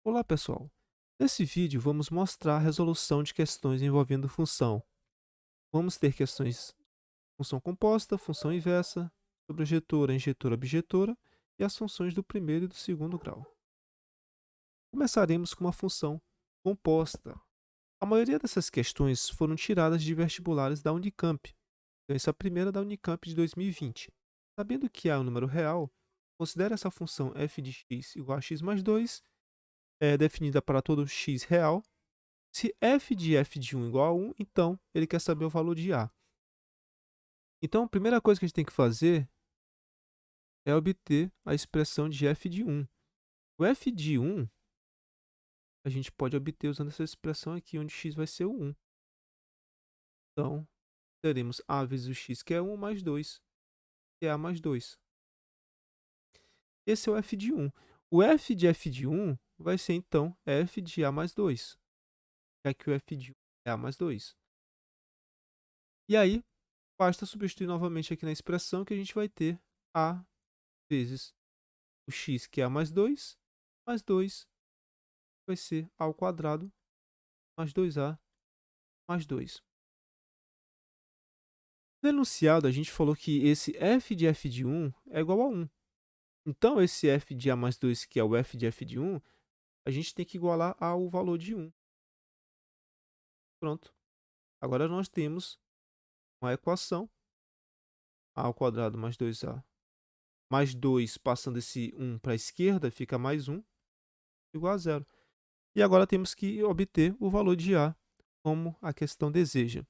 Olá, pessoal! Nesse vídeo, vamos mostrar a resolução de questões envolvendo função. Vamos ter questões função composta, função inversa, sobrejetora, injetora, objetora e as funções do primeiro e do segundo grau. Começaremos com uma função composta. A maioria dessas questões foram tiradas de vestibulares da Unicamp. Então, essa é a primeira da Unicamp de 2020. Sabendo que A é um número real, considere essa função f de x igual a x mais 2, é definida para todo x real. Se f de 1 igual a 1, então ele quer saber o valor de A. Então, a primeira coisa que a gente tem que fazer é obter a expressão de f de 1. O f de 1, a gente pode obter usando essa expressão aqui, onde x vai ser o 1. Então, teremos A vezes o x, que é 1, mais 2, que é A mais 2. Esse é o f de 1. O f de 1 vai ser, então, f de A mais 2, já que o f de 1 é A mais 2. E aí, basta substituir novamente aqui na expressão que a gente vai ter A vezes o x, que é A mais 2 vai ser A ao quadrado mais 2A mais 2. No enunciado, a gente falou que esse f de 1 é igual a 1. Então, esse f de A mais 2, que é o f de 1, a gente tem que igualar ao valor de 1. Pronto. Agora nós temos uma equação, A ao quadrado mais 2A mais 2, passando esse 1 para a esquerda, fica mais 1, igual a 0. E agora temos que obter o valor de A, como a questão deseja.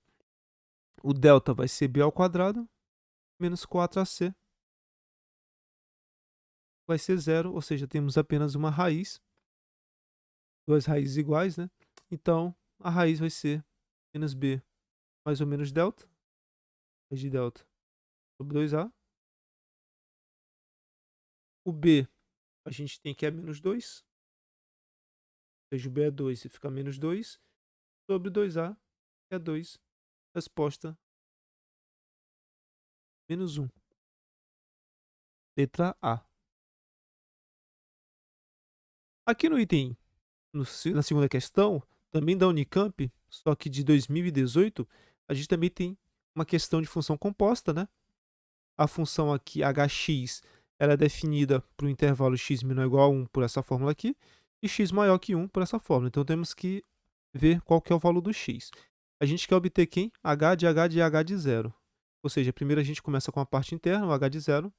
O delta vai ser b ao quadrado menos 4ac vai ser 0, ou seja, temos apenas uma raiz, duas raízes iguais, né? Então, a raiz vai ser menos b mais ou menos delta, raiz de delta sobre 2a. O b, a gente tem que é menos 2, ou seja, o b é 2 e fica menos 2, sobre 2a, que é 2. Resposta, menos 1. Letra A. Aqui no item, na segunda questão, também da Unicamp, só que de 2018, a gente também tem uma questão de função composta, né? A função aqui, hx, ela é definida para o intervalo x menor ou igual a 1 por essa fórmula aqui, e x maior que 1 por essa fórmula. Então, temos que ver qual que é o valor do x. A gente quer obter quem? h de h de 0. Ou seja, primeiro a gente começa com a parte interna, o h de 0.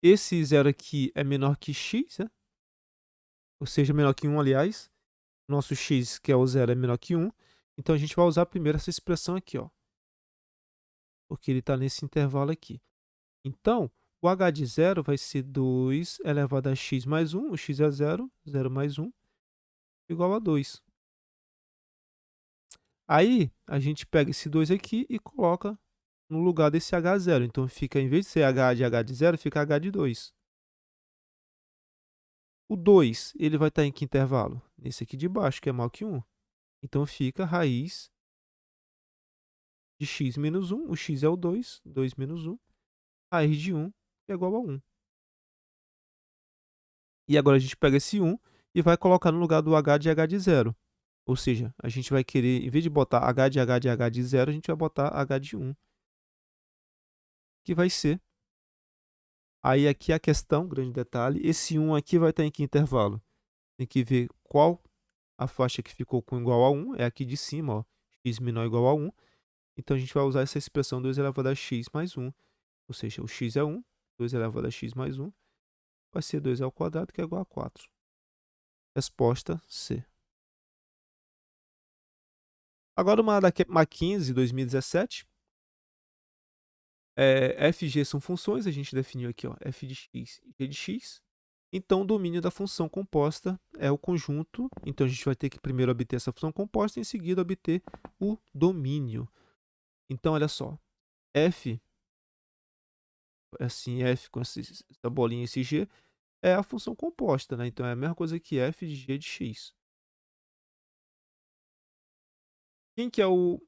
Esse 0 aqui é menor que x, né? Ou seja, menor que 1, aliás. Nosso x, que é o 0, é menor que 1. Então, a gente vai usar primeiro essa expressão aqui, ó, porque ele está nesse intervalo aqui. Então, o h de 0 vai ser 2 elevado a x mais 1. O x é 0, 0 mais 1, igual a 2. Aí, a gente pega esse 2 aqui e coloca no lugar desse h0. Então, fica, em vez de ser h de 0, fica h de 2. O 2, ele vai estar em que intervalo? Nesse aqui de baixo, que é maior que 1. Então, fica raiz de x menos 1. O x é o 2, 2 menos 1. Raiz de 1 é igual a 1. E agora a gente pega esse 1 e vai colocar no lugar do h de 0. Ou seja, a gente vai querer, em vez de botar h de 0, a gente vai botar h de 1, que vai ser. Aí aqui a questão, grande detalhe, esse 1 aqui vai estar em que intervalo? Tem que ver qual a faixa que ficou com igual a 1, é aqui de cima, ó, x menor ou igual a 1. Então a gente vai usar essa expressão 2 elevado a x mais 1, ou seja, o x é 1, 2 elevado a x mais 1, vai ser 2 ao quadrado, que é igual a 4. Resposta C. Agora uma da Mackenzie, 2017. Fg são funções, a gente definiu aqui, ó, f de x e g de x. Então, o domínio da função composta é o conjunto. Então, a gente vai ter que primeiro obter essa função composta e, em seguida, obter o domínio. Então, olha só. F, assim, f com essa bolinha, esse g, é a função composta, né? Então, é a mesma coisa que f de g de x. Quem que é o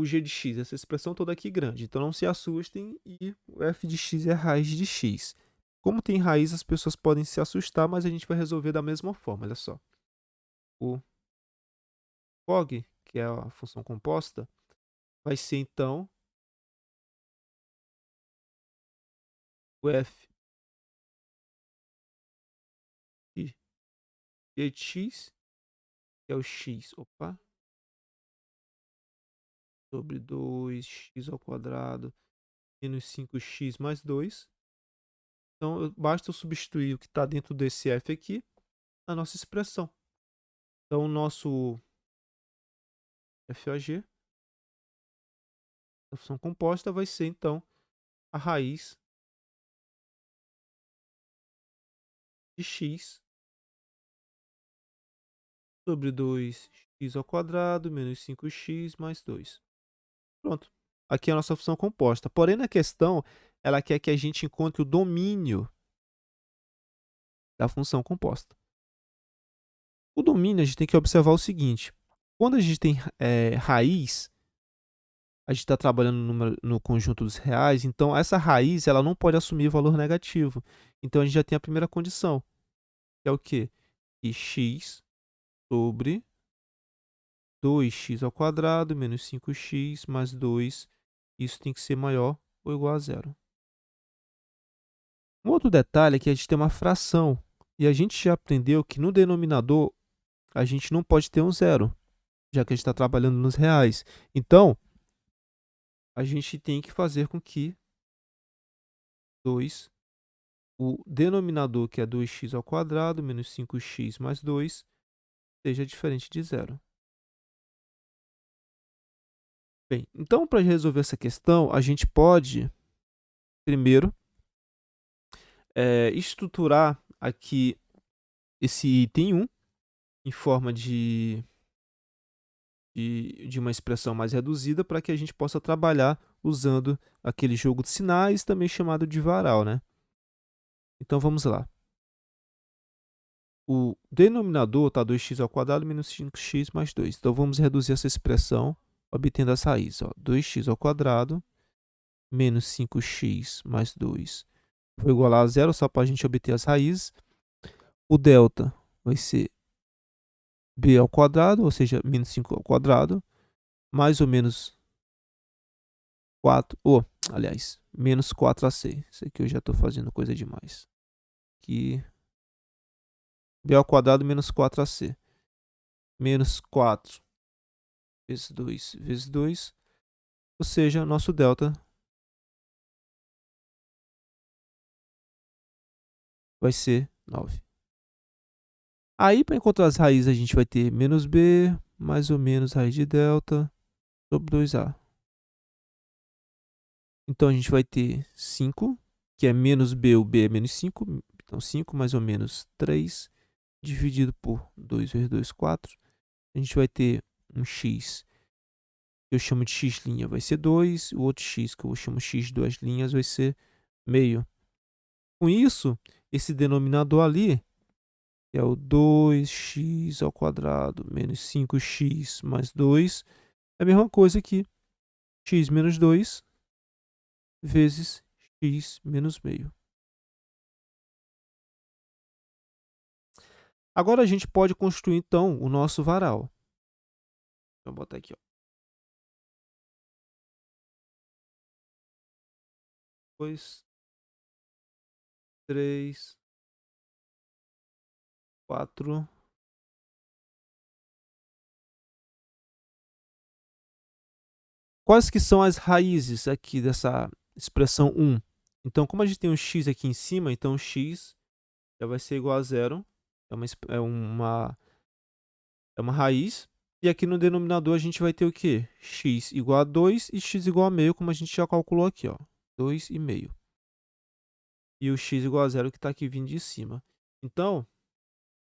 g de x? Essa expressão toda aqui grande. Então, não se assustem, e o f de x é a raiz de x. Como tem raiz, as pessoas podem se assustar, mas a gente vai resolver da mesma forma, olha só. O fog, que é a função composta, vai ser então o f de x, que é o x, opa, sobre 2x ao quadrado menos 5x mais 2. Então, basta eu substituir o que está dentro desse f aqui na nossa expressão. Então, o nosso FOG, a função composta, vai ser, então, a raiz de x sobre 2x ao quadrado menos 5x mais 2. Pronto. Aqui é a nossa função composta. Porém, na questão, ela quer que a gente encontre o domínio da função composta. O domínio, a gente tem que observar o seguinte. Quando a gente tem raiz, a gente está trabalhando no conjunto dos reais, então essa raiz ela não pode assumir valor negativo. Então, a gente já tem a primeira condição, que é o quê? Que x sobre 2x ao quadrado menos 5x mais 2, isso tem que ser maior ou igual a zero. Um outro detalhe é que a gente tem uma fração, e a gente já aprendeu que no denominador a gente não pode ter um zero, já que a gente está trabalhando nos reais. Então, a gente tem que fazer com que o denominador, que é 2x ao quadrado menos 5x mais 2, seja diferente de zero. Bem, então, para resolver essa questão, a gente pode, primeiro, estruturar aqui esse item 1 em forma de uma expressão mais reduzida para que a gente possa trabalhar usando aquele jogo de sinais, também chamado de varal, né? Então, vamos lá. O denominador está 2x ao quadrado menos 5x mais 2. Então, vamos reduzir essa expressão obtendo as raízes. 2x ao quadrado menos 5x mais 2 foi igual a zero, só para a gente obter as raízes. O delta vai ser b ao quadrado, ou seja, menos 5 ao quadrado, mais ou menos 4, aliás, menos 4ac. Isso aqui eu já estou fazendo coisa demais. Aqui, b ao quadrado menos 4ac. Menos 4 vezes 2, ou seja, nosso delta vai ser 9. Aí, para encontrar as raízes, a gente vai ter menos b, mais ou menos raiz de delta, sobre 2a. Então, a gente vai ter 5, que é menos b, o b é menos 5. Então, 5 mais ou menos 3, dividido por 2 vezes 2, 4. A gente vai ter um x, que eu chamo de x', vai ser 2. O outro x, que eu chamo x de 2 linhas, vai ser meio. Com isso, esse denominador ali, que é o 2x ao quadrado menos 5x mais 2, é a mesma coisa que x menos 2 vezes x menos meio. Agora a gente pode construir, então, o nosso varal. Vou botar aqui, 2, 3, 4. Quais que são as raízes aqui dessa expressão 1? Então, como a gente tem um x aqui em cima, então x já vai ser igual a zero. É uma raiz. E aqui no denominador a gente vai ter o quê? X igual a 2 e x igual a meio, como a gente já calculou aqui, 2 e meio. E o x igual a zero que está aqui vindo de cima. Então,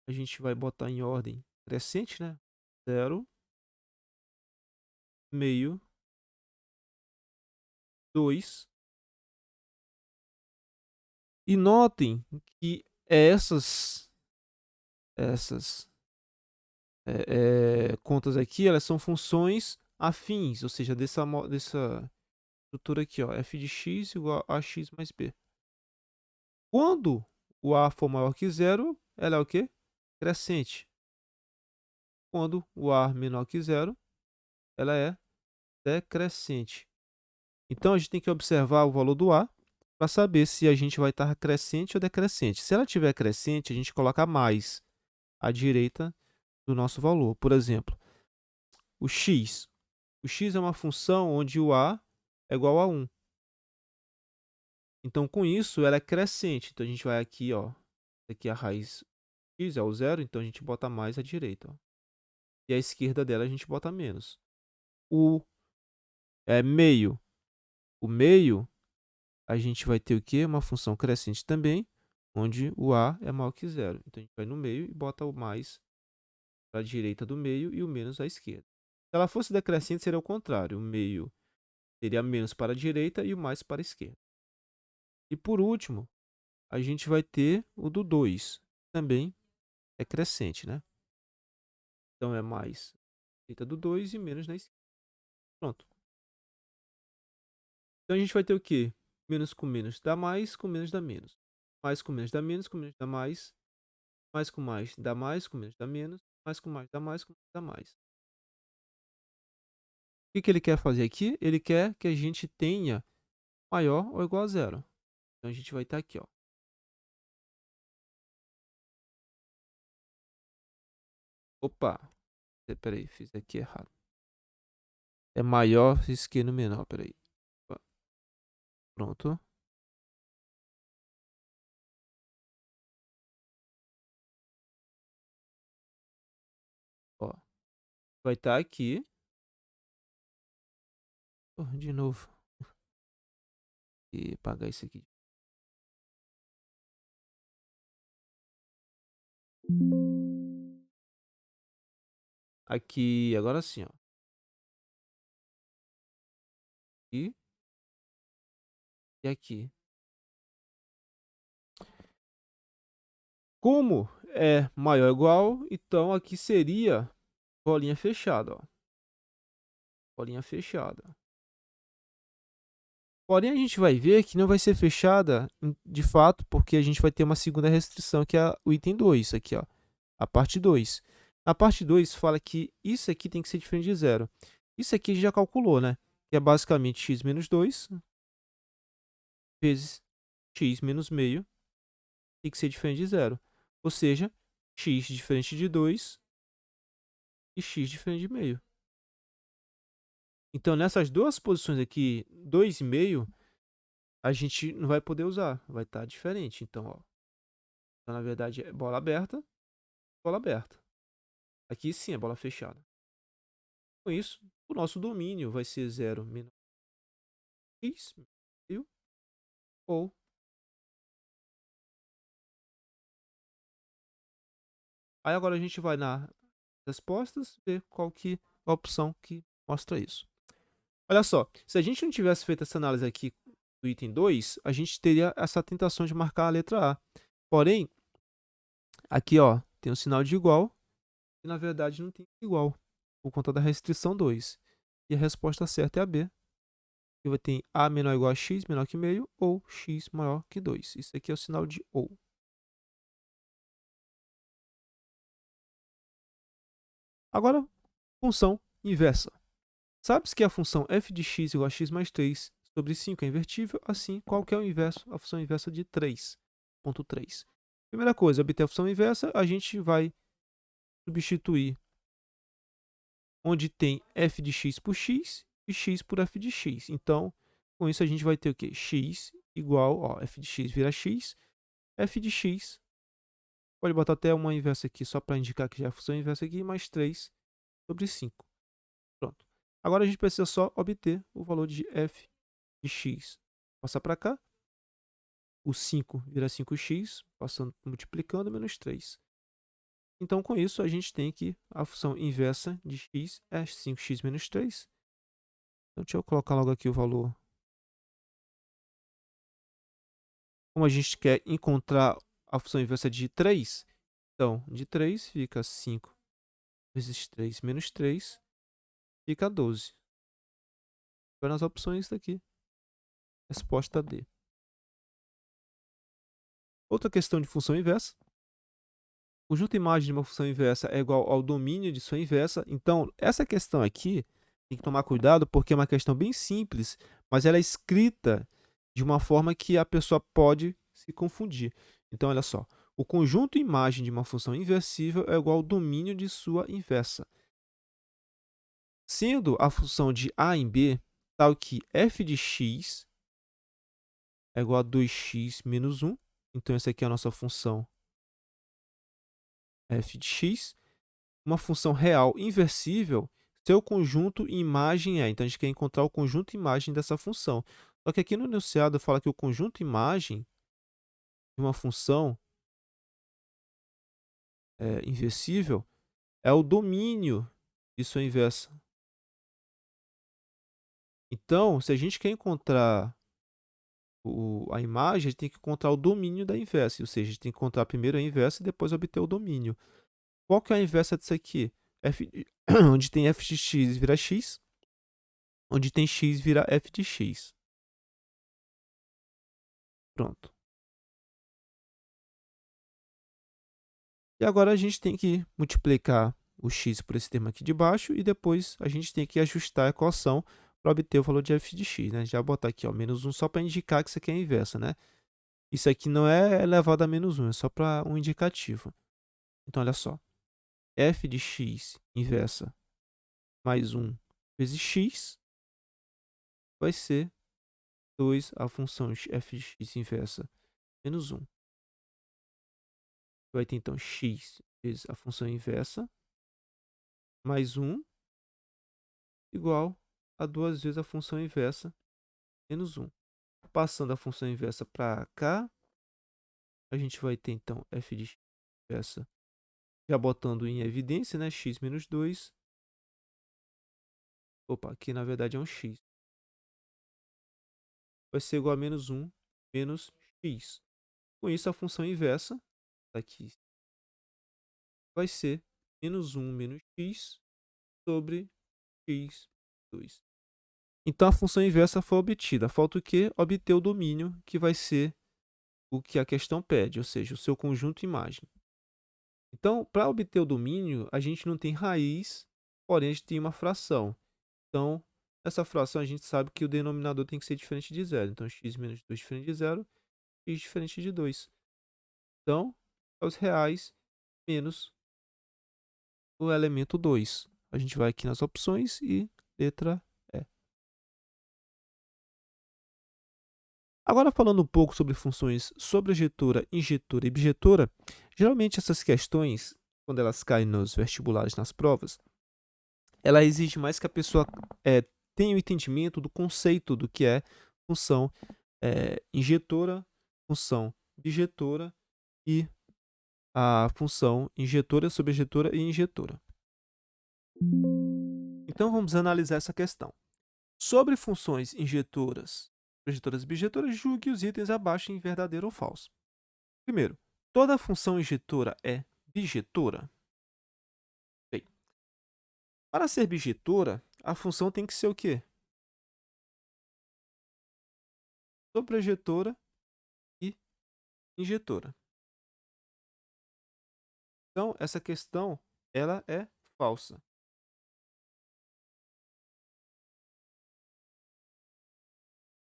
a gente vai botar em ordem crescente, né? 0, meio, 2. E notem que essas contas aqui, elas são funções afins, ou seja, dessa estrutura aqui, f de x igual a x mais b. Quando o A for maior que zero, ela é o quê? Crescente. Quando o A menor que zero, ela é decrescente. Então, a gente tem que observar o valor do A para saber se a gente vai estar crescente ou decrescente. Se ela estiver crescente, a gente coloca mais à direita do nosso valor. Por exemplo, o x. O x é uma função onde o A é igual a 1. Então, com isso, ela é crescente. Então, a gente vai aqui, ó. Aqui a raiz x é o zero, então a gente bota mais à direita. Ó. E à esquerda dela a gente bota menos. O meio. O meio, a gente vai ter o quê? Uma função crescente também, onde o A é maior que zero. Então, a gente vai no meio e bota o mais para a direita do meio e o menos à esquerda. Se ela fosse decrescente, seria o contrário. O meio seria menos para a direita e o mais para a esquerda. E por último, a gente vai ter o do 2. Também é crescente, né? Então, é mais na direita do 2 e menos na esquerda. Pronto. Então, a gente vai ter o quê? Menos com menos dá mais, com menos dá menos. Mais com menos dá menos, com menos dá mais. Mais com mais dá mais, com menos dá menos. Mais com mais dá mais, com menos dá mais. O que ele quer fazer aqui? Ele quer que a gente tenha maior ou igual a zero. Então, a gente vai estar aqui, ó. Opa! Peraí, fiz aqui errado. É maior, risquei no menor, peraí. Pronto. Ó, vai estar aqui. Oh, de novo. E apagar isso aqui. Aqui, agora sim, ó. E aqui. Como é maior ou igual, então aqui seria bolinha fechada, ó. Bolinha fechada. Porém, a gente vai ver que não vai ser fechada de fato, porque a gente vai ter uma segunda restrição, que é o item 2, aqui, ó. A parte 2. A parte 2 fala que isso aqui tem que ser diferente de zero. Isso aqui a gente já calculou, né? Que é basicamente x menos 2 vezes x menos meio tem que ser diferente de zero. Ou seja, x diferente de 2 e x diferente de meio. Então, nessas duas posições aqui, 2,5, a gente não vai poder usar. Vai estar diferente. Então, ó. Então, na verdade, é bola aberta, bola aberta. Aqui sim é bola fechada. Com isso, o nosso domínio vai ser 0 menos x, meio, ou aí agora a gente vai nas respostas ver qual que é a opção que mostra isso. Olha só, se a gente não tivesse feito essa análise aqui do item 2, a gente teria essa tentação de marcar a letra A. Porém, aqui ó, tem um sinal de igual, e na verdade não tem igual, por conta da restrição 2. E a resposta certa é a B, que vai ter A menor ou igual a X menor que meio, ou X maior que 2. Isso aqui é o sinal de ou. Agora, função inversa. Sabe-se que a função f de x igual a x mais 3 sobre 5 é invertível, assim, qual que é o inverso? A função inversa de 3,3. Primeira coisa, obter a função inversa, a gente vai substituir onde tem f de x por x e x por f de x. Então, com isso a gente vai ter o quê? X igual, ó, f de x vira x, f de x, pode botar até uma inversa aqui só para indicar que já é a função inversa aqui, mais 3 sobre 5. Pronto. Agora a gente precisa só obter o valor de f de x. Passar para cá. O 5 vira 5x, passando, multiplicando, menos 3. Então, com isso, a gente tem que a função inversa de x é 5x menos 3. Então, deixa eu colocar logo aqui o valor. Como a gente quer encontrar a função inversa de 3, então, de 3 fica 5 vezes 3 menos 3, fica 12. Agora nas opções daqui. Resposta D. Outra questão de função inversa. O conjunto imagem de uma função inversa é igual ao domínio de sua inversa. Então, essa questão aqui, tem que tomar cuidado, porque é uma questão bem simples, mas ela é escrita de uma forma que a pessoa pode se confundir. Então, olha só. O conjunto imagem de uma função inversível é igual ao domínio de sua inversa. Sendo a função de a em b tal que f de x é igual a 2x menos 1. Então, essa aqui é a nossa função f de x. Uma função real inversível, seu conjunto imagem é. Então, a gente quer encontrar o conjunto imagem dessa função. Só que aqui no enunciado fala que o conjunto imagem de uma função inversível é o domínio de sua inversa. Então, se a gente quer encontrar a imagem, a gente tem que encontrar o domínio da inversa. Ou seja, a gente tem que encontrar primeiro a inversa e depois obter o domínio. Qual que é a inversa disso aqui? Onde tem f de x vira x, onde tem x vira f de x. Pronto. E agora a gente tem que multiplicar o x por esse termo aqui de baixo e depois a gente tem que ajustar a equação para obter o valor de f de x, né? Já botar aqui, ó, menos 1 só para indicar que isso aqui é a inversa, né? Isso aqui não é elevado a menos 1, é só para um indicativo. Então, olha só. F de x inversa mais 1 vezes x vai ser 2 a função de f de x inversa menos 1. Vai ter, então, x vezes a função inversa mais 1 igual a 2 vezes a função inversa menos 1. Passando a função inversa para cá, a gente vai ter, então, f de x inversa, já botando em evidência, né, x menos 2. Opa, aqui na verdade é um x. Vai ser igual a menos 1 menos x. Com isso, a função inversa, aqui, vai ser menos 1 menos x sobre x2. Então, a função inversa foi obtida. Falta o quê? Obter o domínio, que vai ser o que a questão pede, ou seja, o seu conjunto imagem. Então, para obter o domínio, a gente não tem raiz, porém a gente tem uma fração. Então, essa fração a gente sabe que o denominador tem que ser diferente de zero. Então, x menos 2 diferente de zero, x diferente de 2. Então, os reais menos o elemento 2. A gente vai aqui nas opções e letra E. Agora, falando um pouco sobre funções sobrejetora, injetora e bijetora, geralmente essas questões, quando elas caem nos vestibulares, nas provas, ela exige mais que a pessoa tenha o entendimento do conceito do que é função injetora, função bijetora e a função injetora, sobrejetora e injetora. Então, vamos analisar essa questão. Sobre funções injetoras, projetoras e bijetoras, julgue os itens abaixo em verdadeiro ou falso. Primeiro, toda função injetora é bijetora? Bem, para ser bijetora, a função tem que ser o quê? Sobrejetora e injetora. Então, essa questão ela é falsa.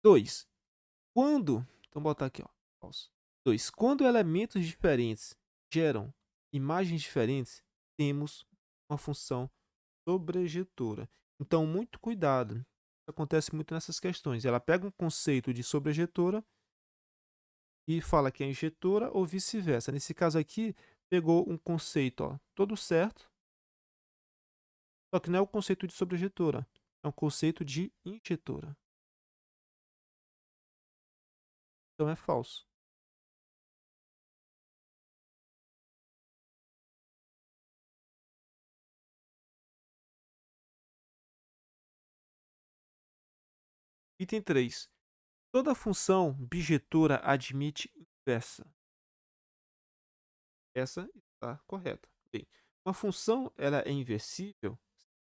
2. Quando, então botar aqui, ó, falso. 2. Quando elementos diferentes geram imagens diferentes, temos uma função sobrejetora. Então, muito cuidado. Isso acontece muito nessas questões. Ela pega um conceito de sobrejetora e fala que é injetora ou vice-versa. Nesse caso aqui, pegou um conceito, ó, todo certo, só que não é o conceito de sobrejetora, é um conceito de injetora. Então, é falso. Item 3. Toda função bijetora admite inversa. Essa está correta. Bem, uma função ela é inversível,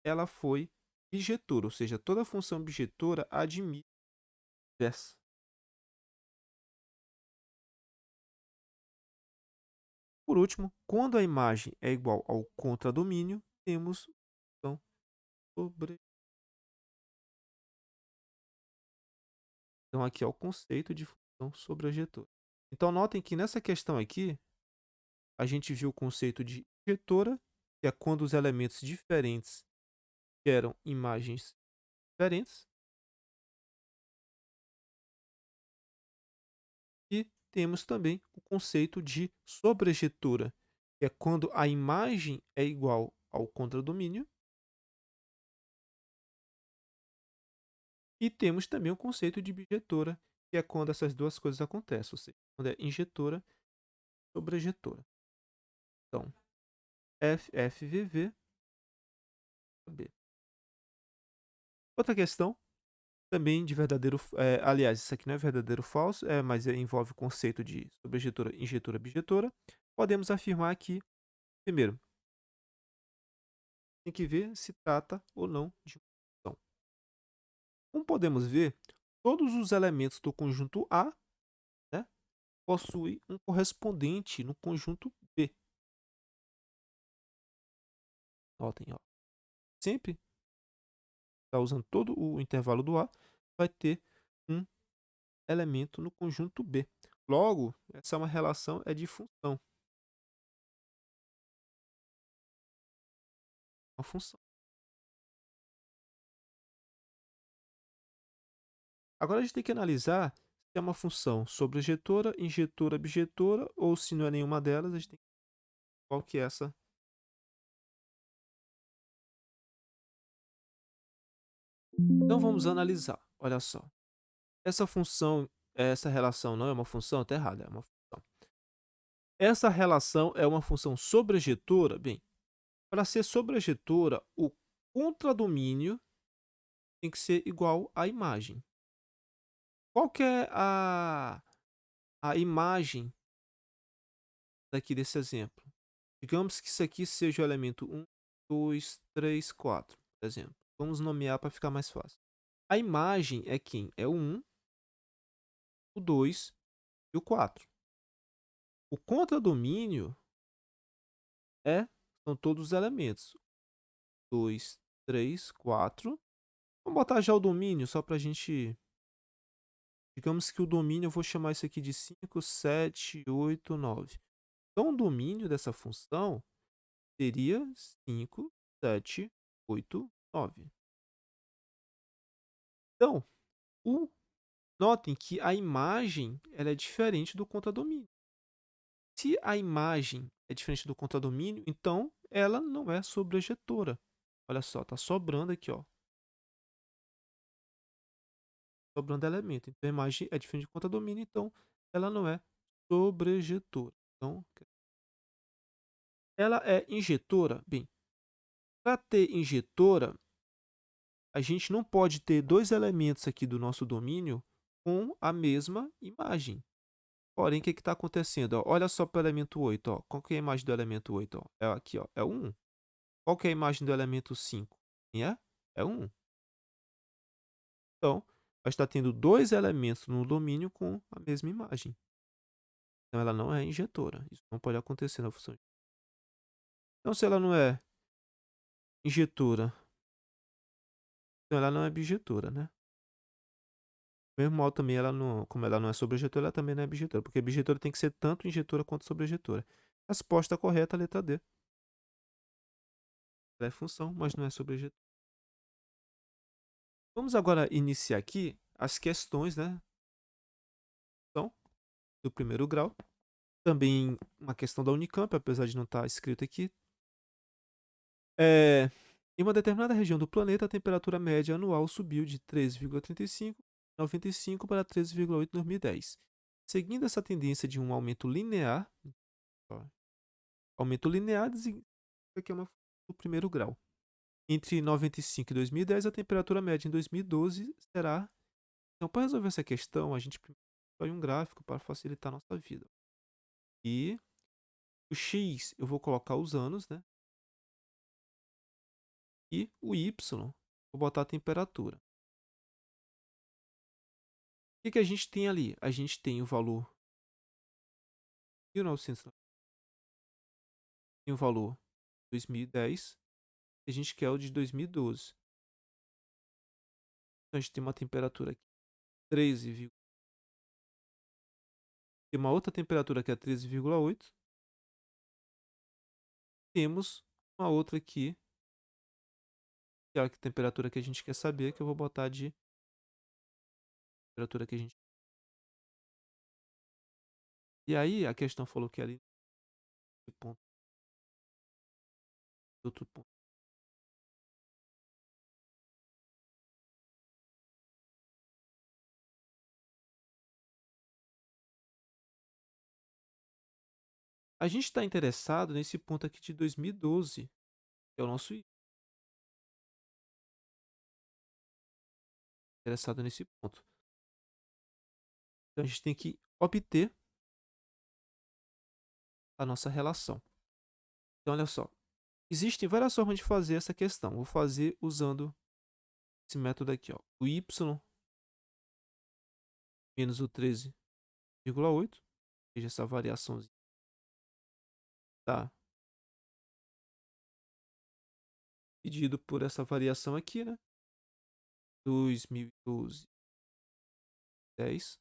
ela foi bijetora, ou seja, toda função bijetora admite inversa. Por último, quando a imagem é igual ao contradomínio, temos função sobre. Então, aqui é o conceito de função sobrejetora. Então, notem que nessa questão aqui, a gente viu o conceito de injetora, que é quando os elementos diferentes geram imagens diferentes. E temos também o conceito de sobrejetora, que é quando a imagem é igual ao contradomínio. E temos também o conceito de bijetora, que é quando essas duas coisas acontecem, ou seja, quando é injetora e sobrejetora. Então, FFVV, B. Outra questão, também de verdadeiro, aliás, isso aqui não é verdadeiro ou falso, mas envolve o conceito de sobrejetora, injetora, bijetora. Podemos afirmar que, primeiro, tem que ver se trata ou não de uma função. Como podemos ver, todos os elementos do conjunto A, né, possuem um correspondente no conjunto B. Notem, ó. Sempre está usando todo o intervalo do A, vai ter um elemento no conjunto B. Logo, essa é uma relação de função. Uma função. Agora a gente tem que analisar se é uma função sobrejetora, injetora, bijetora, ou se não é nenhuma delas, a gente tem que ver qual que é essa. Então vamos analisar. Olha só. Essa função, essa relação não é uma função, está errada, é uma função. Essa relação é uma função sobrejetora? Bem, para ser sobrejetora, o contradomínio tem que ser igual à imagem. Qual que é a imagem daqui desse exemplo? Digamos que isso aqui seja o elemento 1, 2, 3, 4, por exemplo. Vamos nomear para ficar mais fácil. A imagem é quem? É o 1, o 2 e o 4. O contradomínio são todos os elementos. 2, 3, 4. Vamos botar já o domínio só para a gente. Digamos que o domínio, eu vou chamar isso aqui de 5, 7, 8, 9. Então, o domínio dessa função seria 5, 7, 8, 9. Então, notem que a imagem ela é diferente do contradomínio. Se a imagem é diferente do contradomínio, então ela não é sobrejetora. Olha só, está sobrando aqui, ó. Sobrando elemento. Então, a imagem é diferente do contradomínio, então ela não é sobrejetora. Então, ela é injetora? Bem, para ter injetora, a gente não pode ter dois elementos aqui do nosso domínio com a mesma imagem. Porém, o que está acontecendo? Ó, olha só para o elemento 8. Ó. Qual que é a imagem do elemento 8? Ó? É aqui, ó, é o 1. Qual que é a imagem do elemento 5? Quem é? É o 1. Então, vai estar tendo dois elementos no domínio com a mesma imagem. Então, ela não é injetora. Isso não pode acontecer na função. Então, se ela não é injetora, então ela não é bijetora, né? Mesmo modo também, ela não, como ela não é sobrejetora, ela também não é bijetora, porque bijetora tem que ser tanto injetora quanto sobrejetora. Resposta correta, letra D. Ela é função, mas não é sobrejetora. Vamos agora iniciar aqui as questões, né? Então, do primeiro grau. Também uma questão da Unicamp, apesar de não estar escrito aqui. Em uma determinada região do planeta, a temperatura média anual subiu de 13,35 em 95 para 13,8 em 2010. Seguindo essa tendência de um aumento linear, ó, significa que é uma função do primeiro grau. Entre 95 e 2010, a temperatura média em 2012 será. Então, para resolver essa questão, a gente primeiro escolhe um gráfico para facilitar a nossa vida. E o X eu vou colocar os anos, né? E o Y vou botar a temperatura. O que a gente tem ali? A gente tem o valor 1990, tem o valor 2010 e a gente quer o de 2012. Então a gente tem uma temperatura aqui 13, tem uma outra temperatura que é 13,8. Temos uma outra aqui, que é a temperatura que a gente quer saber, que eu vou botar de temperatura que a gente. E aí a questão falou que ali ponto, outro ponto. A gente está interessado nesse ponto aqui de 2012, que é o nosso interessado nesse ponto. Então a gente tem que obter a nossa relação. Então olha só, existem várias formas de fazer essa questão. Vou fazer usando esse método aqui, ó. O y menos o 13,8, ou seja, essa variação tá dividido por essa variação aqui, né? 2012, 10.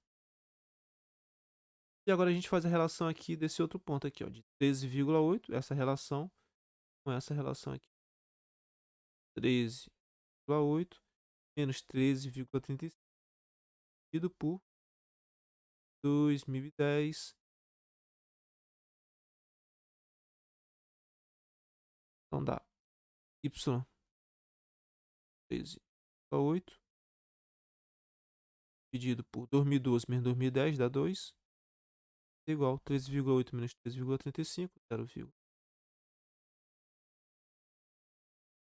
E agora a gente faz a relação aqui desse outro ponto aqui, ó, de 13,8, essa relação com essa relação aqui. 13,8 menos 13,35 dividido por 2010. Então dá y 13,8 dividido por 2012 menos 2010 dá 2, igual 13,8 menos 13,35, 0,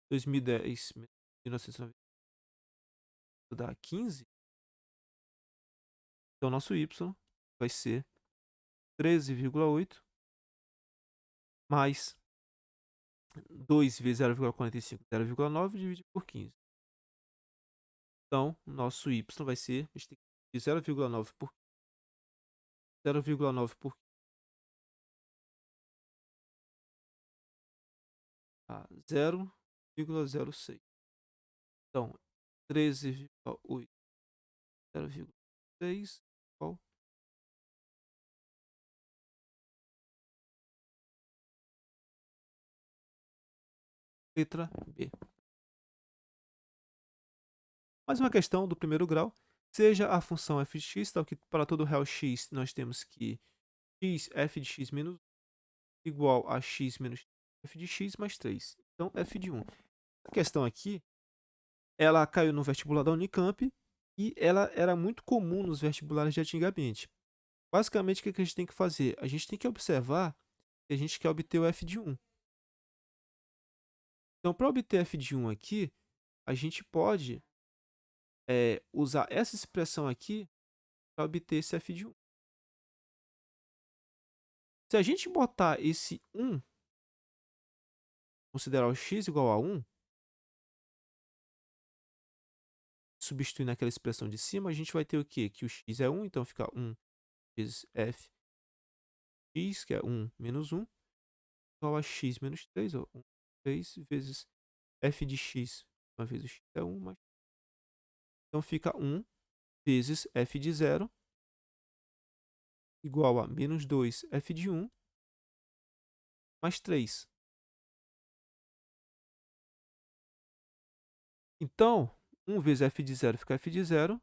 2010 menos 1990 dá 15. Então nosso y vai ser 13,8 mais 2 vezes 0,45, 0,9 dividido por 15. Então, nosso y vai ser de 0,9 por 0,9 por 0,06. Então, 13,8, 0,6 igual letra B. Mais uma questão do primeiro grau. Seja a função f de x, tal que para todo real x nós temos que x, f de x menos igual a x menos f de x mais 3. Então, f de 1. A questão aqui, ela caiu no vestibular da Unicamp e ela era muito comum nos vestibulares de antigamente. Basicamente, o que a gente tem que fazer? A gente tem que observar que a gente quer obter o f de 1. Então, para obter f de 1 aqui, a gente pode usar essa expressão aqui para obter esse f de 1. Se a gente botar esse 1, considerar o x igual a 1, substituindo aquela expressão de cima, a gente vai ter o quê? Que o x é 1, então fica 1 vezes f x, que é 1 menos 1, igual a x menos 3, ou 3 vezes f de x, uma vez o x é 1, mais. Então fica 1 vezes f de 0, igual a menos 2 f de 1, mais 3. Então, 1 vezes f de 0 fica f de 0,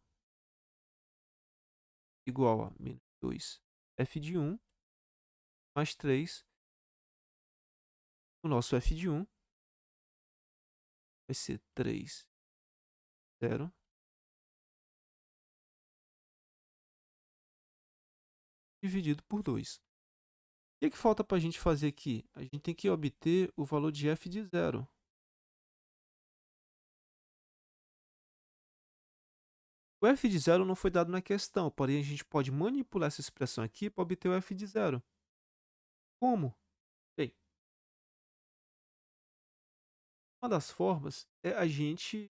igual a menos 2 f de 1, mais 3. O nosso f de 1 vai ser 3, 0, dividido por 2. O que falta para a gente fazer aqui? A gente tem que obter o valor de f de 0. O f de 0 não foi dado na questão, porém a gente pode manipular essa expressão aqui para obter o f de 0. Como? Bem, uma das formas é a gente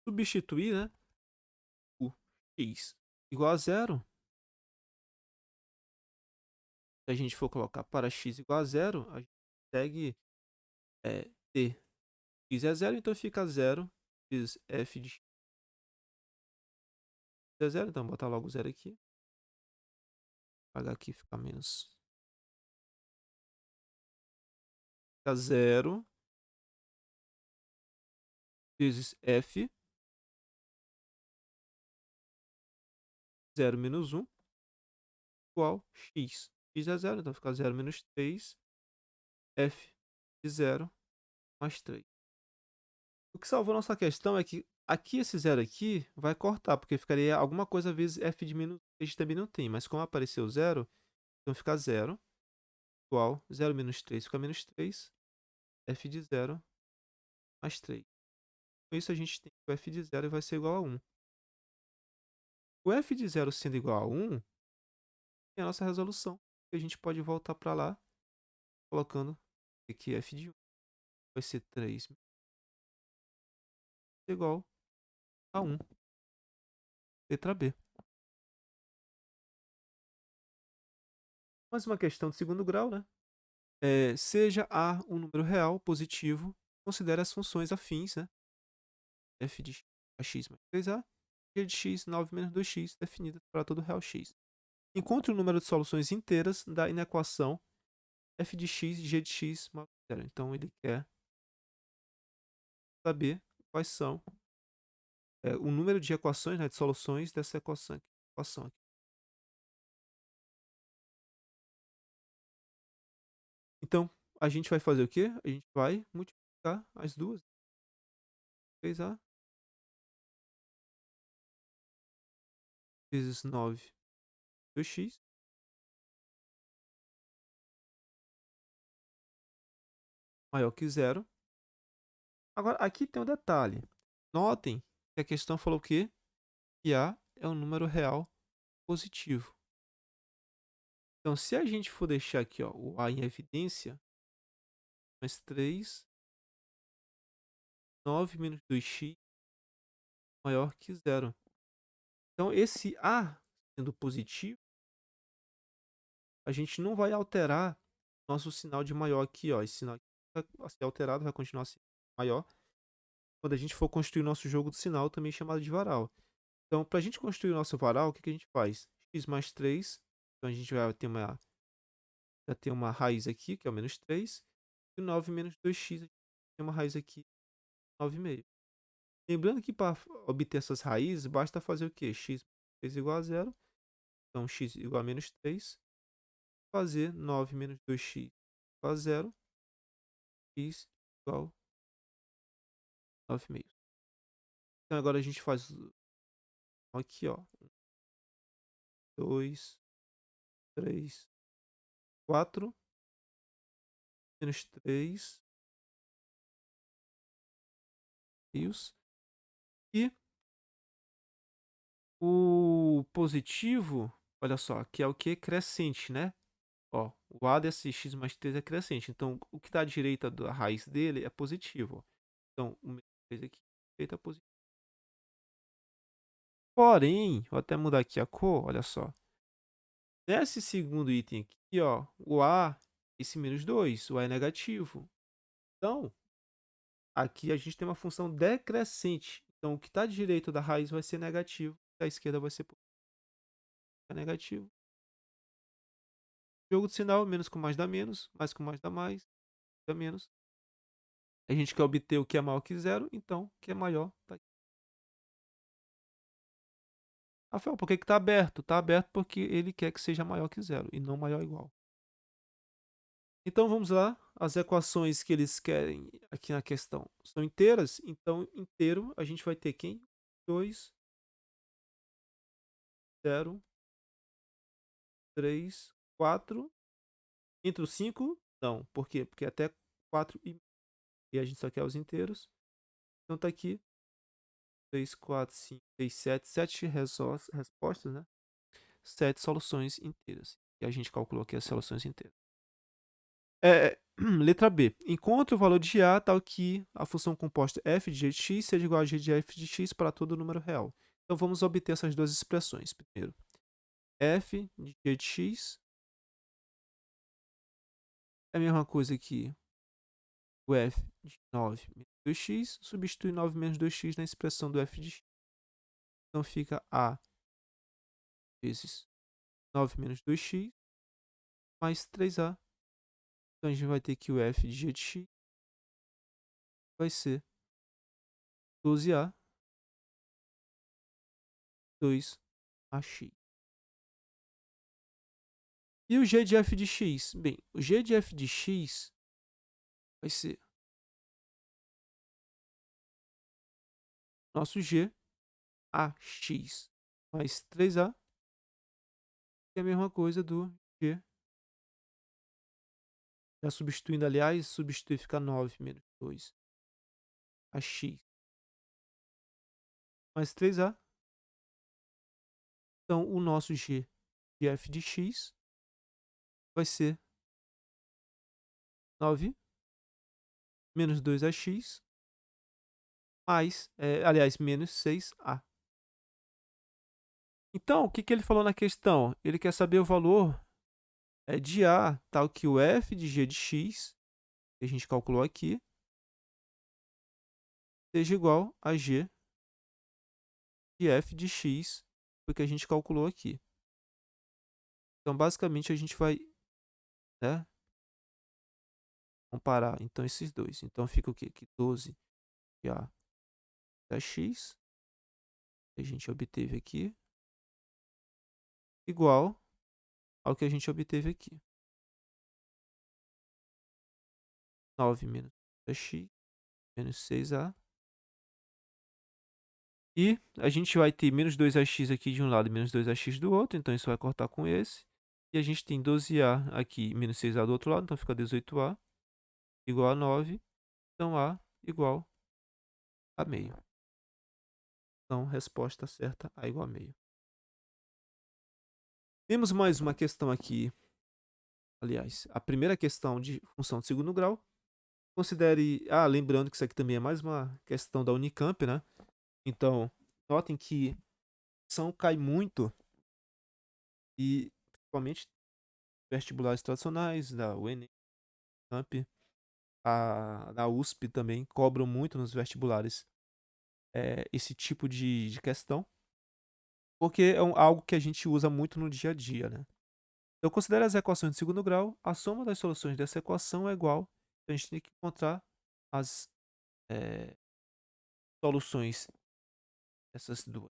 substituir, né, o x igual a zero. Se a gente for colocar para x igual a zero, a gente consegue ter x é zero, então fica zero vezes f de x é zero. Então, botar logo zero aqui. Apagar aqui, fica menos. Fica zero vezes f, 0 menos 1, igual x. X é zero, então fica 0 menos 3, f de 0 mais 3. O que salvou nossa questão é que aqui esse zero aqui vai cortar, porque ficaria alguma coisa vezes f de menos 1, a gente também não tem, mas como apareceu zero, então fica 0 igual 0 menos 3 fica menos 3, f de 0 mais 3. Com isso a gente tem que o f de 0 vai ser igual a 1. O f de 0 sendo igual a 1, é a nossa resolução. E a gente pode voltar para lá, colocando aqui f de 1 vai ser 3 igual a 1. Letra B. Mais uma questão de segundo grau, né? Seja A um número real positivo, considere as funções afins, né? F de x, x mais 3a, g de x, 9 menos 2x, definidas para todo real x. Encontre o número de soluções inteiras da inequação f de x e g de x maior que 0. Então, ele quer saber quais são o número de equações, né, de soluções dessa equação aqui. Então, a gente vai fazer o quê? A gente vai multiplicar as duas. 3a vezes 9, 2x, maior que 0. Agora, aqui tem um detalhe. Notem que a questão falou o quê? Que A é um número real positivo. Então, se a gente for deixar aqui o A em evidência, mais 3, 9 menos 2x maior que 0. Então, esse A sendo positivo, a gente não vai alterar nosso sinal de maior aqui. Esse sinal aqui vai ser alterado, vai continuar sendo maior. Quando a gente for construir nosso jogo do sinal, também chamado de varal. Então, para a gente construir o nosso varal, o que a gente faz? X mais 3. Então, a gente vai ter uma raiz aqui, que é o menos 3. E 9 menos 2x, a gente tem uma raiz aqui, 9,5. Lembrando que para obter essas raízes, basta fazer o quê? X mais 3 igual a 0. Então, x igual a menos 3. Fazer 9 menos 2x igual a 0. X igual a 9,5. Então, agora a gente faz aqui, ó. 2, 3, 4. Menos 3. Isso. E o positivo, olha só, que é o que? Crescente, né? Ó, o A desse x mais 3 é crescente. Então, o que está à direita da raiz dele é positivo. Ó. Então, o menos 3 aqui, à direita é positivo. Porém, vou até mudar aqui a cor, olha só. Nesse segundo item aqui, ó, o A, esse menos 2, o A é negativo. Então, aqui a gente tem uma função decrescente. Então, o que está à direita da raiz vai ser negativo, da esquerda vai ser negativo. Jogo de sinal, menos com mais dá menos, mais com mais dá menos. A gente quer obter o que é maior que zero, então o que é maior tá aqui. Rafael, por que está aberto? Está aberto porque ele quer que seja maior que zero e não maior ou igual. Então vamos lá, as equações que eles querem aqui na questão são inteiras, então inteiro a gente vai ter quem? 2, 0, 3, 4. Entre os 5, não. Por quê? Porque até 4 e a gente só quer os inteiros. Então tá aqui 3, 4, 5, 6, 7. 7 respostas, né? 7 soluções inteiras. E a gente calculou aqui as soluções inteiras. Letra B. Encontre o valor de A tal que a função composta f de g de x seja igual a g de f de x para todo número real. Então vamos obter essas duas expressões. Primeiro, f de g de x é a mesma coisa que o f de 9 menos 2x, substitui 9 menos 2x na expressão do f de x. Então fica a vezes 9 menos 2x mais 3a. Então a gente vai ter que o f de g de x vai ser 12a 2ax. E o g de f de x? Bem, o g de f de x vai ser nosso g, ax mais 3a, que é a mesma coisa do g. Já substituindo, aliás, substituir fica 9 menos 2 ax mais 3a. Então, o nosso g de f de x vai ser 9 menos 2ax mais, aliás, menos 6a. Então, o que, que ele falou na questão? Ele quer saber o valor de a, tal que o f de g de x, que a gente calculou aqui, seja igual a g de f de x, que a gente calculou aqui. Então, basicamente, a gente vai, né, comparar então esses dois. Então, fica o quê? Que 12 de a da x, que a gente obteve aqui, igual ao que a gente obteve aqui. 9 menos x menos 6a. E a gente vai ter menos 2ax aqui de um lado e menos 2ax do outro, então isso vai cortar com esse. E a gente tem 12a aqui menos 6a do outro lado, então fica 18a igual a 9. Então a igual a meio. Então, resposta certa, a igual a meio. Temos mais uma questão aqui. Aliás, a primeira questão de função de segundo grau. Considere... lembrando que isso aqui também é mais uma questão da Unicamp, né? Então, notem que a função cai muito e, principalmente, vestibulares tradicionais, da UENEM, Unicamp, da USP também, cobram muito nos vestibulares esse tipo de questão, porque é algo que a gente usa muito no dia a dia, né? Então, considere as equações de segundo grau. A soma das soluções dessa equação é igual. Então, a gente tem que encontrar as soluções dessas duas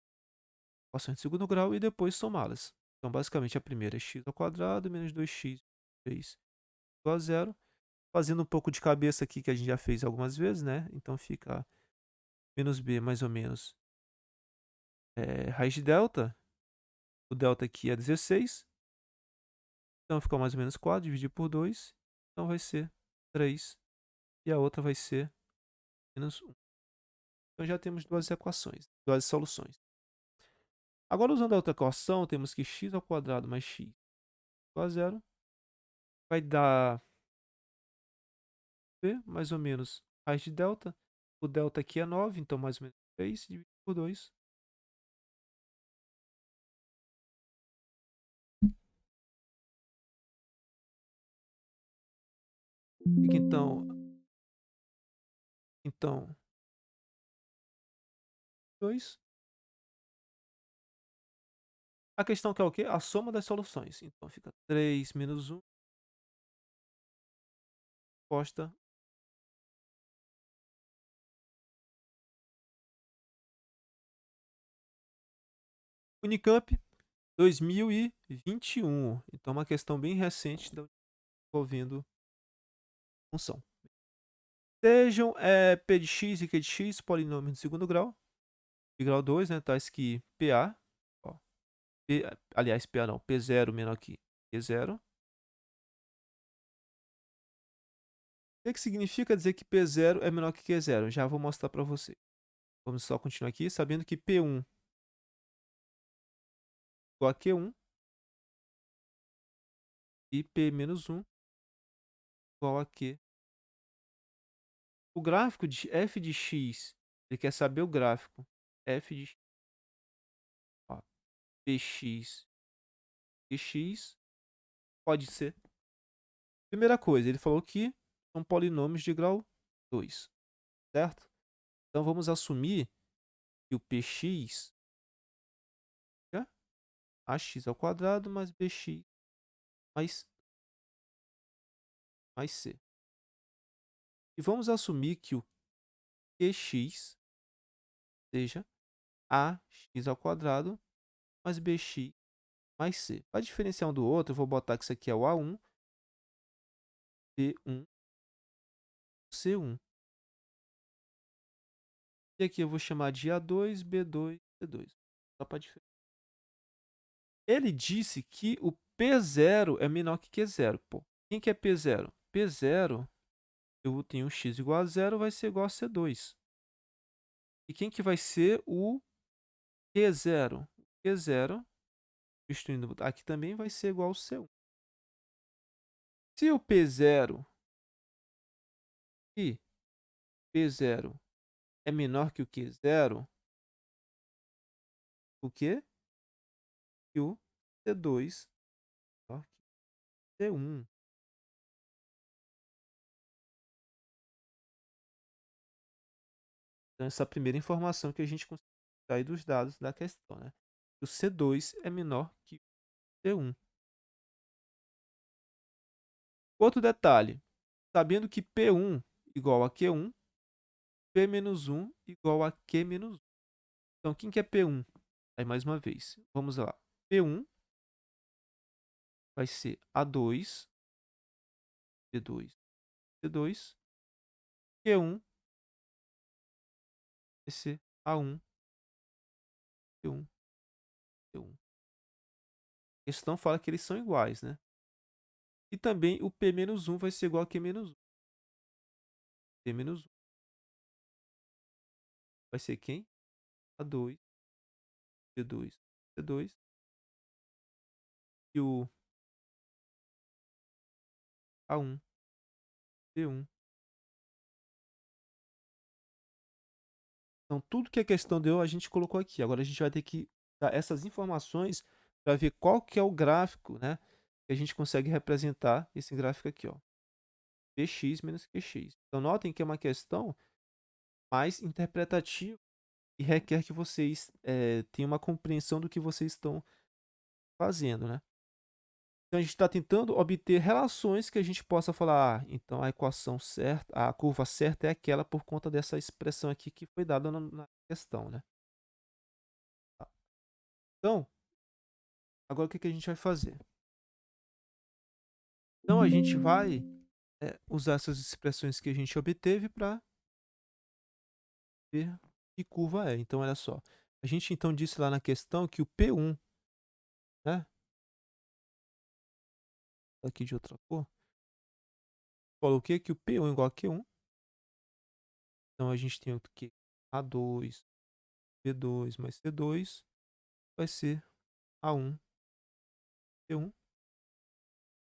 equações de segundo grau e depois somá-las. Então, basicamente, a primeira é x ao quadrado menos 2x 3 igual a zero. Fazendo um pouco de cabeça aqui, que a gente já fez algumas vezes, né? Então, fica menos b mais ou menos raiz de delta. O delta aqui é 16. Então, fica mais ou menos 4, dividir por 2. Então, vai ser 3. E a outra vai ser menos 1. Então, já temos duas equações, duas soluções. Agora, usando a outra equação, temos que x ao quadrado mais x igual a zero vai dar b mais ou menos raiz de delta. O delta aqui é 9, então mais ou menos 3 dividido por 2. Fica então 2. A questão que é o quê? A soma das soluções. Então fica 3 menos 1, resposta. Unicamp 2021. Então uma questão bem recente envolvendo função. Sejam p de x e q de x polinômios de segundo grau, de grau 2, né, tais que PA, ó, aliás, PA não, P0 menor que Q0. O que significa dizer que P0 é menor que Q0? Já vou mostrar para você. Vamos só continuar aqui, sabendo que P1 igual a Q1 e P-1 igual a Q. O gráfico de f de x, ele quer saber o gráfico f de x px, qx pode ser. Primeira coisa, ele falou que são polinômios de grau 2, certo? Então vamos assumir que o px é ax ao quadrado mais bx mais c. E vamos assumir que o qx seja ax ao quadrado mais bx mais c. Para diferenciar um do outro, eu vou botar que isso aqui é o A1, B1, C1. E aqui eu vou chamar de A2, B2, C2. Só para diferenciar. Ele disse que o P0 é menor que Q0. Pô, quem que é P0? P0, eu tenho x igual a 0, vai ser igual a C2. E quem que vai ser o Q0? Q0, substituindo aqui também, vai ser igual ao C1. Se o P0 e P0 é menor que o Q0, o quê? E o C2 é menor que o C1. Então, essa é a primeira informação que a gente consegue extrair dos dados da questão, né? O C2 é menor que o C1. Outro detalhe, sabendo que P1 igual a Q1, P-1 igual a Q-1. Então, quem que é P1? Aí, mais uma vez, vamos lá. P1 vai ser A2, B2, C2. Q1 vai ser A1, Q1, Q1. A questão fala que eles são iguais, né? E também o P-1 vai ser igual a Q-1. P-1 vai ser quem? A2, B2, C2. E o A1, B1. Então, tudo que a questão deu, a gente colocou aqui. Agora, a gente vai ter que dar essas informações para ver qual que é o gráfico, né? Que a gente consegue representar esse gráfico aqui, ó. Px menos Qx. Então, notem que é uma questão mais interpretativa e requer que vocês tenham uma compreensão do que vocês estão fazendo, né? Então, a gente está tentando obter relações que a gente possa falar, então a equação certa, a curva certa é aquela por conta dessa expressão aqui que foi dada na questão, né? Então, agora o que a gente vai fazer? Então, a gente vai usar essas expressões que a gente obteve para ver que curva é. Então, olha só. A gente então disse lá na questão que o P1, né? Aqui de outra cor. Falou o quê? Que o P1 é igual a Q1. Então, a gente tem o que? A2, B2 mais C2 vai ser A1, Q1.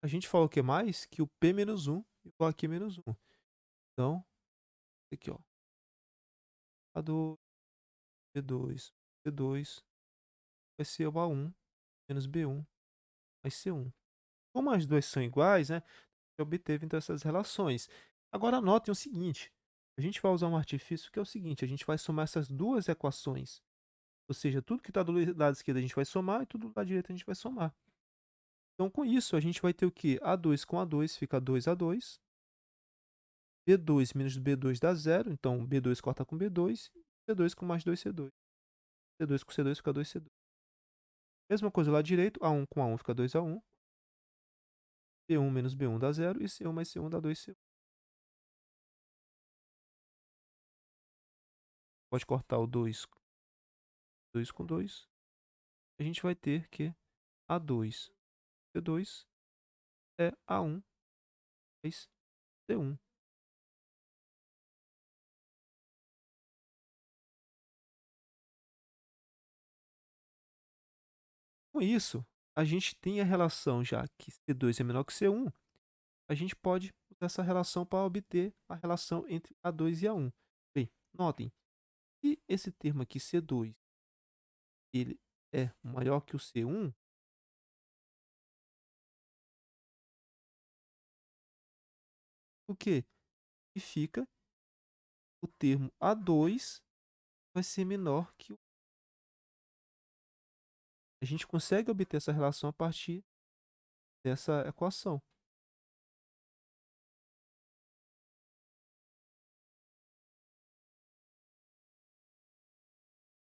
A gente falou o que mais? Que o P-1 igual a Q-1. Então, aqui, ó. A2, B2, C2 vai ser o A1 menos B1 mais C1. Como as duas são iguais, né? A gente obteve então essas relações. Agora notem o seguinte: a gente vai usar um artifício que é o seguinte: a gente vai somar essas duas equações. Ou seja, tudo que está do lado esquerdo a gente vai somar e tudo do lado direito a gente vai somar. Então, com isso, a gente vai ter o quê? A2 com A2 fica 2A2. B2 menos B2 dá 0. Então, B2 corta com B2. C2 com mais 2, C2. C2 com C2 fica 2C2. Mesma coisa lá direito. A1 com A1 fica 2A1. B1 menos B1 dá 0. E C1 mais C1 dá 2C1. Pode cortar o 2 com 2. A gente vai ter que A2, C2 é A1 mais C1. Com isso, a gente tem a relação já que C2 é menor que C1. A gente pode usar essa relação para obter a relação entre A2 e A1. Bem, notem, se esse termo aqui, C2, ele é maior que o C1, o quê? Significa o termo A2 vai ser menor que o. A gente consegue obter essa relação a partir dessa equação.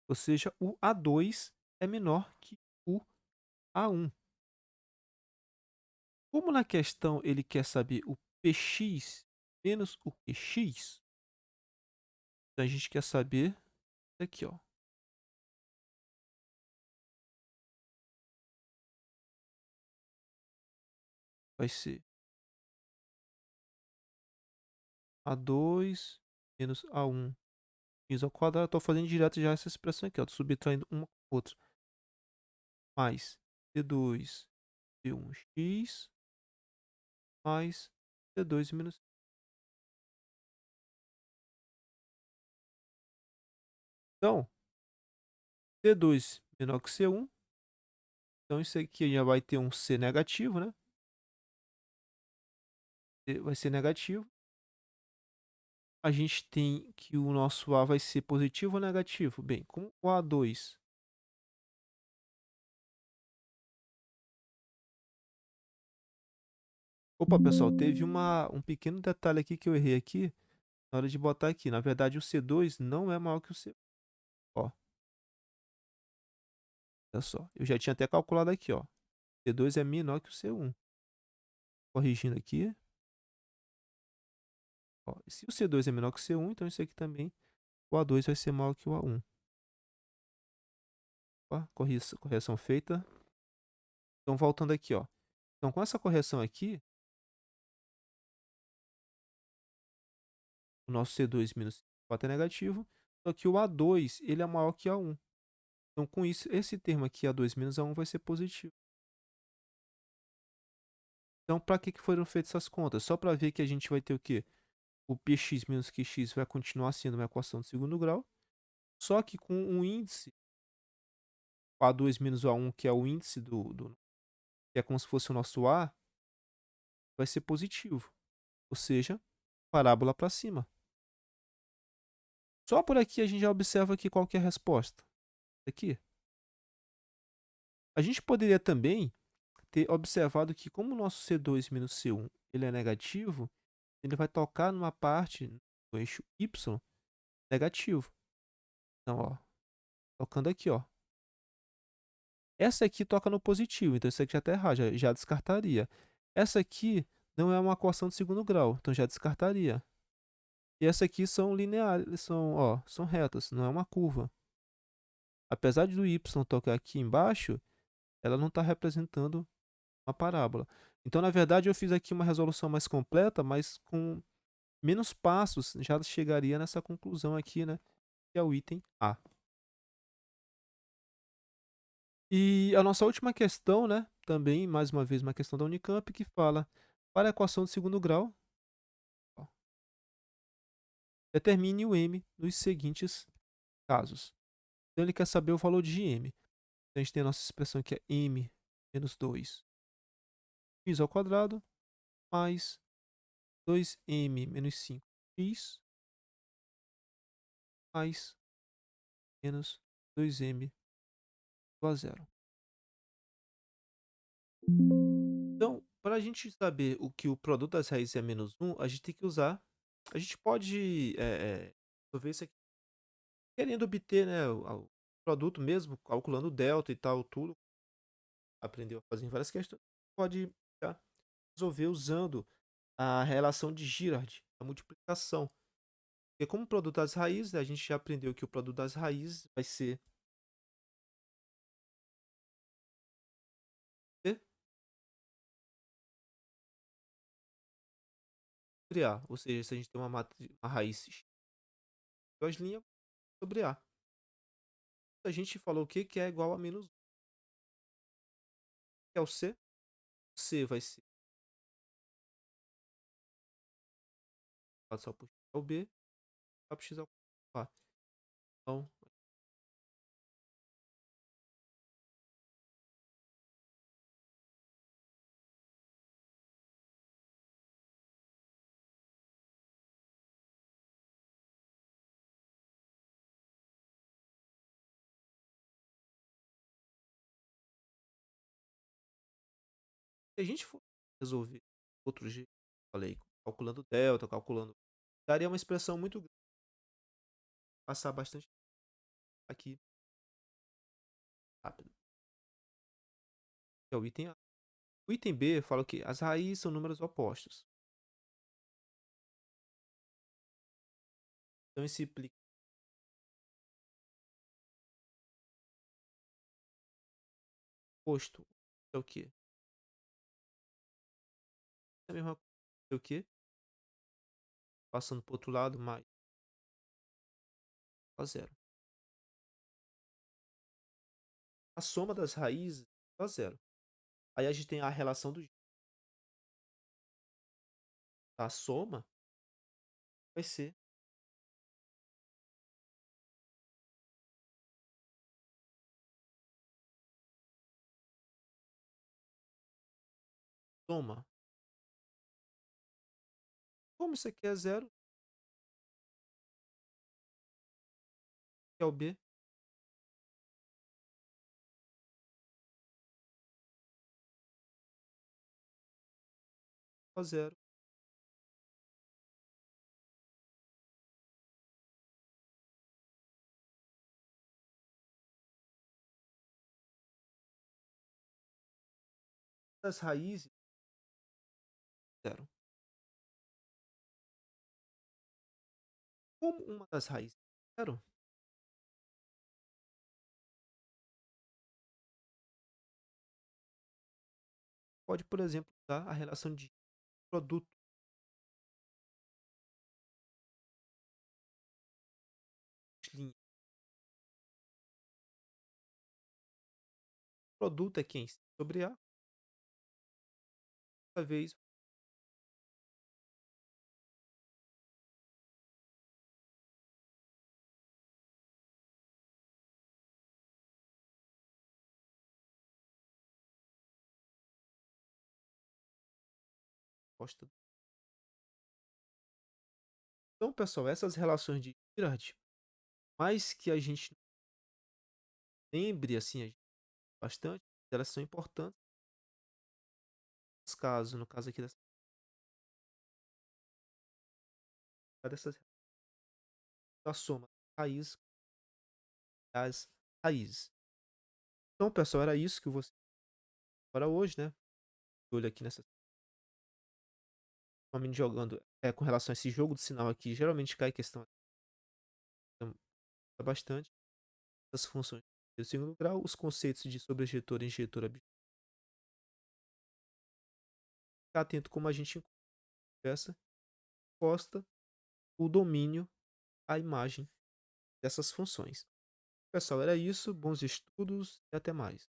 Ou seja, o A2 é menor que o A1. Como na questão ele quer saber o Px menos o Qx, então a gente quer saber isso aqui, ó. Vai ser A2 menos A1 x ao quadrado. Estou fazendo direto já essa expressão aqui, ó. Tô subtraindo uma com a outra. Mais C2 C1x mais C2 menos. Então, C2 menor que C1. Então, isso aqui já vai ter um C negativo, né? Vai ser negativo. A gente tem que o nosso A vai ser positivo ou negativo? Bem, como o A2. Opa, pessoal, teve um pequeno detalhe aqui que eu errei aqui na hora de botar aqui. Na verdade, o C2 não é maior que o C1. Ó, olha só. Eu já tinha até calculado aqui, ó. C2 é menor que o C1. Corrigindo aqui. Ó, se o C2 é menor que o C1, então isso aqui também, o A2 vai ser maior que o A1. Ó, correção feita. Então, voltando aqui, ó. Então, com essa correção aqui, o nosso C2 menos 4 é negativo, só que o A2, ele é maior que A1. Então, com isso, esse termo aqui, A2 menos A1, vai ser positivo. Então, para que foram feitas essas contas? Só para ver que a gente vai ter o quê? O Px menos Qx vai continuar sendo uma equação de segundo grau, só que com um índice, o A2 menos o A1, que é o índice que é como se fosse o nosso A, vai ser positivo. Ou seja, parábola para cima. Só por aqui a gente já observa aqui qual que é a resposta. Aqui. A gente poderia também ter observado que como o nosso C2 menos C1 ele é negativo, ele vai tocar numa parte do eixo Y negativo. Então, ó, tocando aqui, ó. Essa aqui toca no positivo, então isso aqui já está errado, já descartaria. Essa aqui não é uma equação de segundo grau, então já descartaria. E essa aqui são lineares, são retas, não é uma curva. Apesar do y tocar aqui embaixo, ela não está representando uma parábola. Então, na verdade, eu fiz aqui uma resolução mais completa, mas com menos passos já chegaria nessa conclusão aqui, né? Que é o item A. E a nossa última questão, né? Também, mais uma vez, uma questão da Unicamp que fala para a equação de segundo grau, ó, determine o m nos seguintes casos. Então, ele quer saber o valor de m. Então, a gente tem a nossa expressão que é m menos 2 x ao quadrado mais 2m menos 5x mais menos 2m igual a zero. Então, para a gente saber o que o produto das raízes é menos 1, a gente tem que usar. A gente pode resolver isso aqui querendo obter, né, o produto mesmo, calculando o delta e tal, tudo. Aprendeu a fazer em várias questões. Pode já resolver usando a relação de Girard, a multiplicação. Porque como produto das raízes, né, a gente já aprendeu que o produto das raízes vai ser sobre A. Ou seja, se a gente tem uma raiz x, duas linhas sobre A. A gente falou o que é igual a menos 1, que é o C. O C vai ser só por x ao B, só por x ao A. Então, Se a gente for resolver outro jeito, falei, calculando delta, calculando, daria uma expressão muito grande, passar bastante aqui rápido, que é o item A. O item B fala que as raízes são números opostos. Então esse implica oposto é o quê? É a mesma coisa é o quê? Passando para o outro lado, mais a zero. A soma das raízes é a zero. Aí a gente tem a relação do a soma vai ser soma. Como isso aqui é zero, que é o B, é o zero, das raízes, zero. Como uma das raízes é zero, pode, por exemplo, usar a relação de produto de linha. Produto é quem? Sobre A, outra vez, posta. Então, pessoal, essas relações de Girard, mais que a gente lembre assim bastante, elas são importantes no caso aqui dessas da soma raiz das raízes. Então, pessoal, era isso que eu vou para hoje, né? Olho aqui nessa somente jogando com relação a esse jogo do sinal aqui, geralmente cai questão então, bastante das funções do segundo grau, os conceitos de sobrejetor e injetor, ficar atento como a gente conversa, posta o domínio, a imagem dessas funções. Pessoal, era isso, bons estudos e até mais.